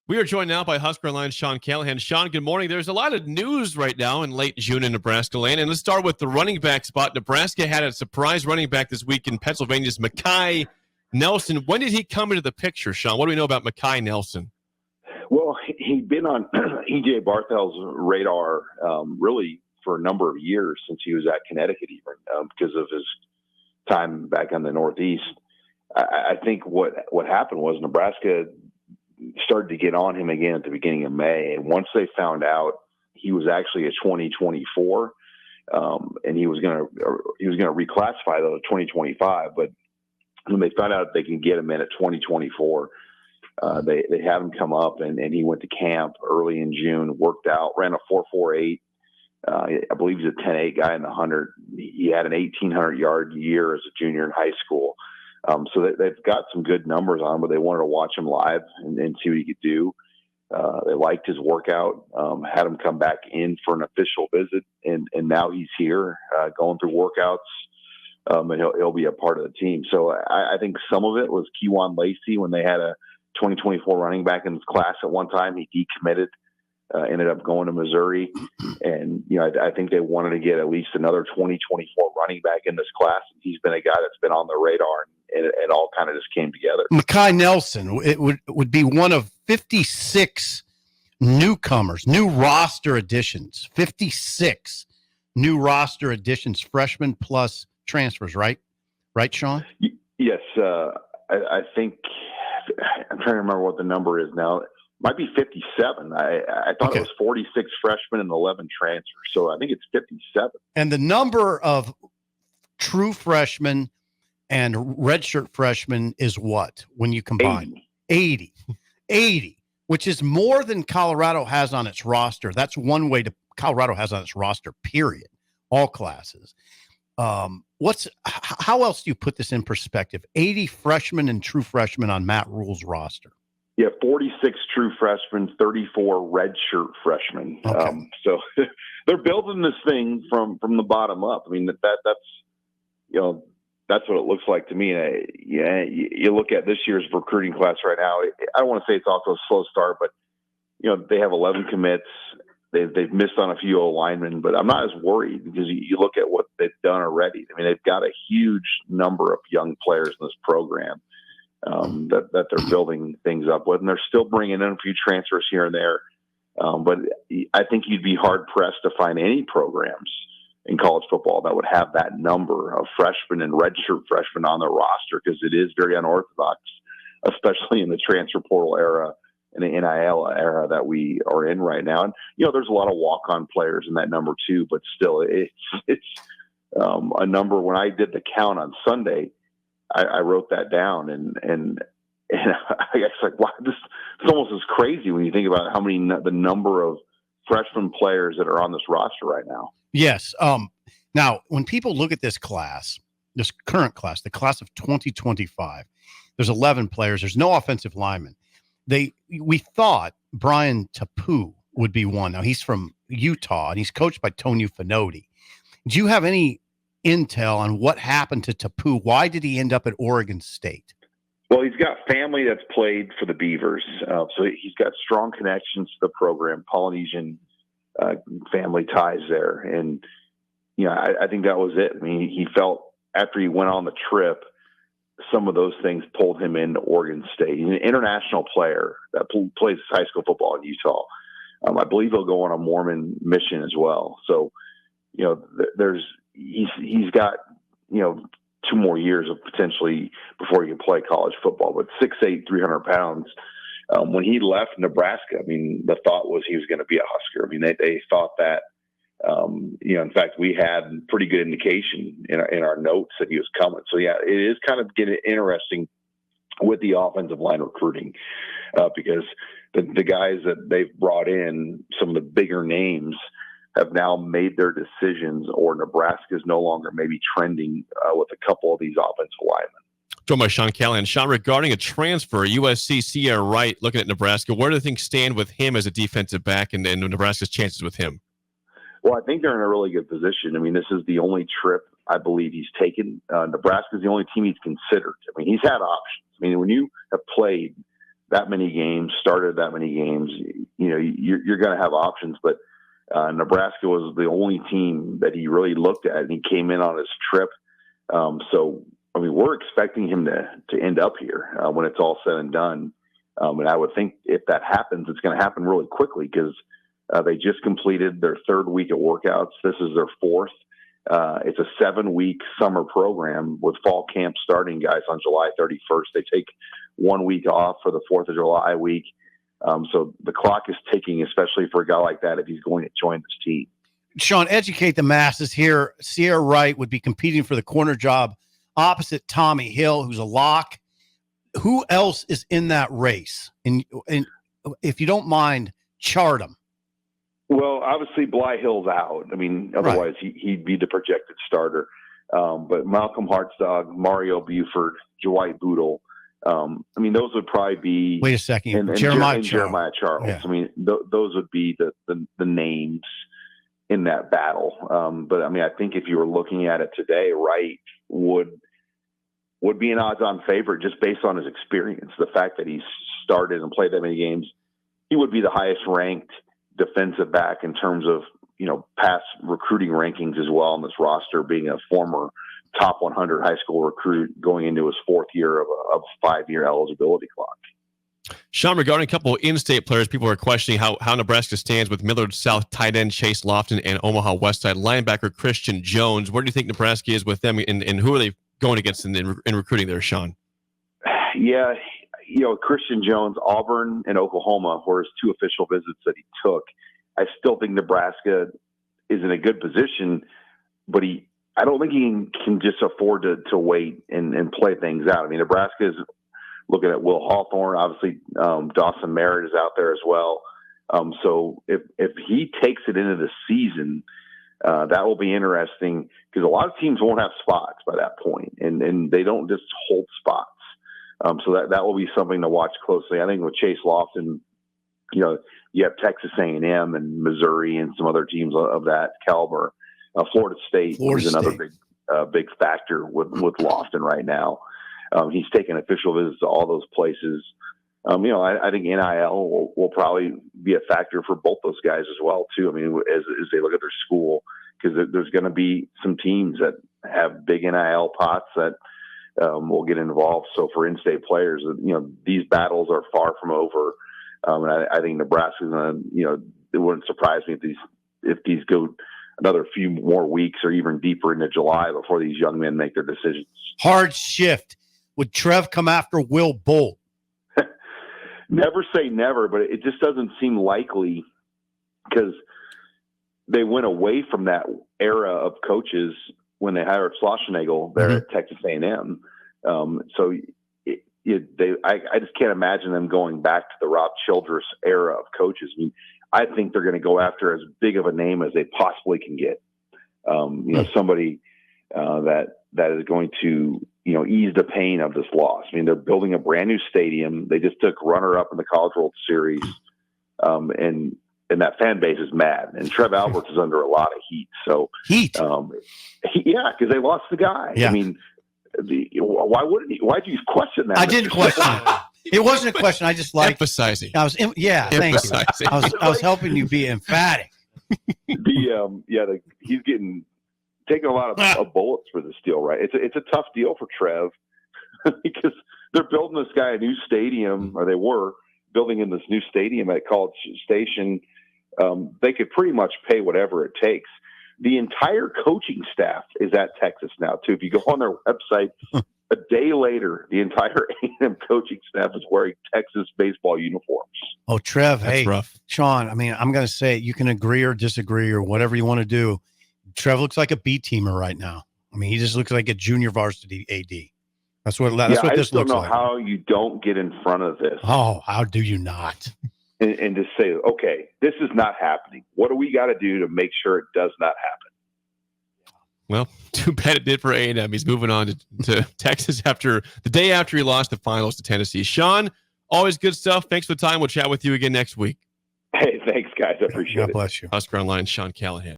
We are joined now by HuskerOnline Sean Callahan. Sean, good morning. There's a lot of news right now in late June in Nebraska land. And let's start with the running back spot. Nebraska had a surprise running back this week in Pennsylvania's Mikai Nelson. When did he come into the picture, Sean? What do we know about Mikai Nelson? Well, he'd been on E.J. Barthel's radar really for a number of years since he was at Connecticut even because of his time back in the Northeast. I think what happened was Nebraska started to get on him again at the beginning of May. And once they found out he was actually a 2024, and he was going to reclassify though to 2025, but when they found out they can get him in at 2024, they had him come up and he went to camp early in June, worked out, ran a 4.48. I believe he's a 10.8 guy in the 100. He had an 1,800 yard year as a junior in high school. So they've got some good numbers on him, but they wanted to watch him live and see what he could do. They liked his workout, had him come back in for an official visit, and now he's here going through workouts, and he'll be a part of the team. So I think some of it was Kewan Lacey when they had a 2024 running back in his class at one time. He decommitted, ended up going to Missouri, and I think they wanted to get at least another 2024 running back in this class. He's been a guy that's been on the radar, and it all kind of just came together. Mikai Nelson, it would be one of 56 newcomers, new roster additions, 56 new roster additions, freshmen plus transfers, right? Right, Sean? Yes. I think I'm trying to remember what the number is now. It might be 57. I thought it was 46 freshmen and 11 transfers. So I think it's 57. And the number of true freshmen and redshirt freshmen is what when you combine? 80, which is more than Colorado has on its roster. That's one way Colorado has on its roster, period. All classes. How else do you put this in perspective? 80 freshmen and true freshmen on Matt Rule's roster. Yeah, 46 true freshmen, 34 redshirt freshmen. Okay. So they're building this thing from the bottom up. I mean, that's what it looks like to me. And you look at this year's recruiting class right now. I don't want to say it's also a slow start, but they have 11 commits. They've missed on a few linemen, but I'm not as worried because you look at what they've done already. I mean, they've got a huge number of young players in this program that they're building things up with, and they're still bringing in a few transfers here and there. But I think you'd be hard pressed to find any programs in college football that would have that number of freshmen and redshirt freshmen on their roster because it is very unorthodox, especially in the transfer portal era and the NIL era that we are in right now. And, there's a lot of walk-on players in that number too, but still it's a number. When I did the count on Sunday, I wrote that down and I guess wow, this almost is crazy when you think about the number of freshman players that are on this roster right now. Yes. Now, when people look at this class, this current class, the class of 2025, there's 11 players. There's no offensive linemen. We thought Brian Tapoo would be one. Now, he's from Utah, and he's coached by Tony Finoti. Do you have any intel on what happened to Tapoo? Why did he end up at Oregon State? Well, he's got family that's played for the Beavers, so he's got strong connections to the program, Polynesian family ties there. And, I think that was it. I mean, he felt after he went on the trip, some of those things pulled him into Oregon State. He's an international player that plays high school football in Utah. I believe he'll go on a Mormon mission as well. So, he's got, 2 more years of potentially before he can play college football, but 6'8", 300 pounds. When he left Nebraska, I mean, the thought was he was going to be a Husker. I mean, they thought that, in fact, we had pretty good indication in our notes that he was coming. So, yeah, it is kind of getting interesting with the offensive line recruiting because the guys that they've brought in, some of the bigger names, have now made their decisions, or Nebraska is no longer maybe trending with a couple of these offensive linemen. Joined by Sean Callahan. Sean, regarding a transfer, USC Sier Wright, looking at Nebraska, where do things stand with him as a defensive back and Nebraska's chances with him? Well, I think they're in a really good position. I mean, this is the only trip I believe he's taken. Nebraska's the only team he's considered. I mean, he's had options. I mean, when you have played that many games, started that many games, you're going to have options. But Nebraska was the only team that he really looked at, and he came in on his trip. So, I mean, we're expecting him to end up here when it's all said and done. And I would think if that happens, it's going to happen really quickly because they just completed their 3rd week of workouts. This is their 4th. It's a 7-week summer program with fall camp starting, guys, on July 31st. They take 1 week off for the 4th of July week. So the clock is ticking, especially for a guy like that if he's going to join this team. Sean, educate the masses here. Sier Wright would be competing for the corner job opposite Tommy Hill, who's a lock. Who else is in that race? And if you don't mind, chart them. Well, obviously Bly Hill's out. I mean, otherwise he'd be the projected starter. But Malcolm Hartstog, Mario Buford, Dwight Boodle. I mean, those would probably be. Wait a second, and Jeremiah Charles. Yeah. I mean, those would be the names in that battle. But I mean, I think if you were looking at it today, Wright would be an odds-on favorite just based on his experience. The fact that he's started and played that many games, he would be the highest-ranked defensive back in terms of past recruiting rankings as well on this roster, being a former top 100 high school recruit going into his 4th year of a 5-year eligibility clock. Sean, regarding a couple of in-state players, people are questioning how Nebraska stands with Millard South tight end Chase Lofton and Omaha Westside linebacker Christian Jones. Where do you think Nebraska is with them, and who are they going against in recruiting there, Sean? Yeah, Christian Jones, Auburn and Oklahoma were his 2 official visits that he took. I still think Nebraska is in a good position, but I don't think he can just afford to wait and play things out. I mean, Nebraska is looking at Will Hawthorne. Obviously, Dawson Merritt is out there as well. So if he takes it into the season, that will be interesting because a lot of teams won't have spots by that point, and they don't just hold spots. So that will be something to watch closely. I think with Chase Lofton, you have Texas A&M and Missouri and some other teams of that caliber. Florida State is another big factor with Lofton right now. He's taken official visits to all those places. I think NIL will probably be a factor for both those guys as well, too. I mean, as they look at their school, because there's going to be some teams that have big NIL pots that will get involved. So for in-state players, these battles are far from over. And I think Nebraska's going to, it wouldn't surprise me if these go another few more weeks or even deeper into July before these young men make their decisions. Hard shift. Would Trev come after Will Bolt? Never say never, but it just doesn't seem likely because they went away from that era of coaches when they hired Schlossnagel there at Texas A&M. So I just can't imagine them going back to the Rob Childress era of coaches. I mean, I think they're going to go after as big of a name as they possibly can get. Somebody that is going to, ease the pain of this loss. I mean, they're building a brand new stadium. They just took runner-up in the College World Series, and that fan base is mad. And Trev Albert is under a lot of heat. So because they lost the guy. Yeah. I mean, why'd you question that? I didn't question it. It wasn't a question. I just like emphasizing. Thank you. I was helping you be emphatic. He's taking a lot of bullets for this deal, right? It's a tough deal for Trev because they're building this guy a new stadium, or they were building in this new stadium at College Station. They could pretty much pay whatever it takes. The entire coaching staff is at Texas now, too. If you go on their website, a day later, the entire A&M coaching staff is wearing Texas baseball uniforms. Oh, Trev, that's rough. Sean, I mean, I'm going to say you can agree or disagree or whatever you want to do. Trev looks like a B-teamer right now. I mean, he just looks like a junior varsity AD. That's what this looks like. I don't know how you don't get in front of this. Oh, how do you not? And just say, okay, this is not happening. What do we got to do to make sure it does not happen? Well, too bad it did for A&M. He's moving on to Texas the day after he lost the finals to Tennessee. Sean, always good stuff. Thanks for the time. We'll chat with you again next week. Hey, thanks, guys. I appreciate it. God bless you. HuskerOnline, Sean Callahan.